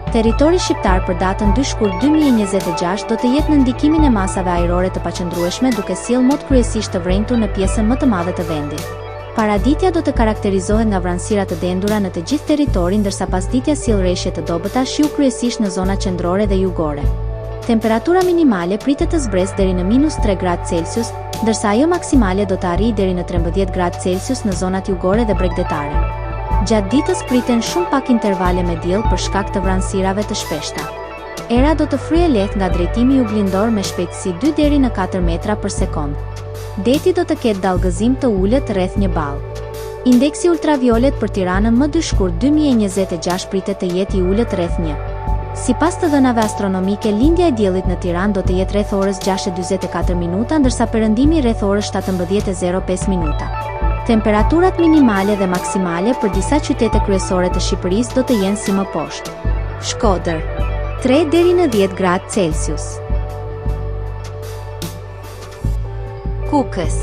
Territori shqiptar për datën 2 shkurt 2026 do të jetë në ndikimin e masave ajrore të paqëndrueshme duke sjellë mod kryesisht të vrenjtur në pjesën më të madhe të vendit. Paraditja do të karakterizohet nga vranësira të dendura në të gjithë territorin, ndërsa pasditja sjell rreshje të dobëta, shiu kryesisht në zonat qendrore dhe jugore. Temperatura minimale pritet të zbresë deri në -3 gradë Celsius, ndërsa ajo maksimale do të arrijë deri në 13 gradë Celsius në zonat jugore dhe bregdetare. Gjatë ditës priten shumë pak intervale me diell për shkak të vranësirave të shpeshta. Era do të fryejë lehtë nga drejtimi juglindor me shpejtësi 2 deri në 4 metra për sekond. Deti do të ketë dallgëzim të ulët rreth 1 ball. Indeksi ultraviolet për Tiranën më 2 shkurt 2026 pritet të jetë I ulët rreth 1. Sipas të dhënave astronomike, lindja e diellit në Tiranë do të jetë rreth orës 6:44 minuta, ndërsa perëndimi rreth orës 17:05 minuta. Temperaturat minimale dhe maksimale për disa qytete kryesore të Shqipërisë do të jenë si më poshtë. Shkodër, 3 deri në 10 gradë Celsius. Kukës,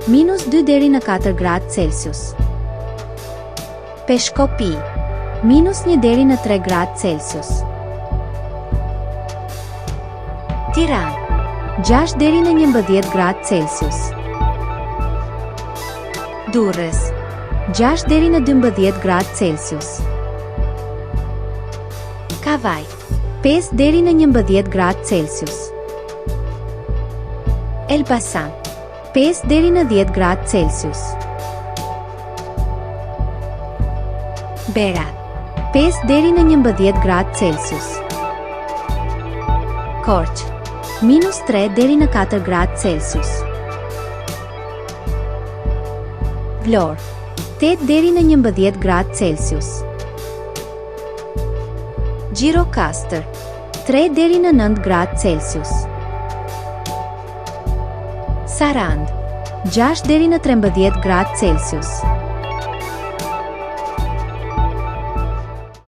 -2 deri në 4 gradë Celsius. Peshkopi, -1 deri në 3 gradë Celsius. Tiranë, 6 deri në 11 gradë Celsius. Durrës, 6 deri në 12 gradë Celsius. Kavaj, 5 deri në 11 gradë Celsius. Elbasan, 5 deri në 10 gradë Celsius. Berat, 5 deri në 11 gradë Celsius. Korçë, -3 deri në 4 gradë Celsius. Vlorë, 8 deri në 11 gradë Celsius. Gjirokastër, 3 deri në 9 gradë Celsius. Sarandë, 6 deri në 13 gradë Celsius.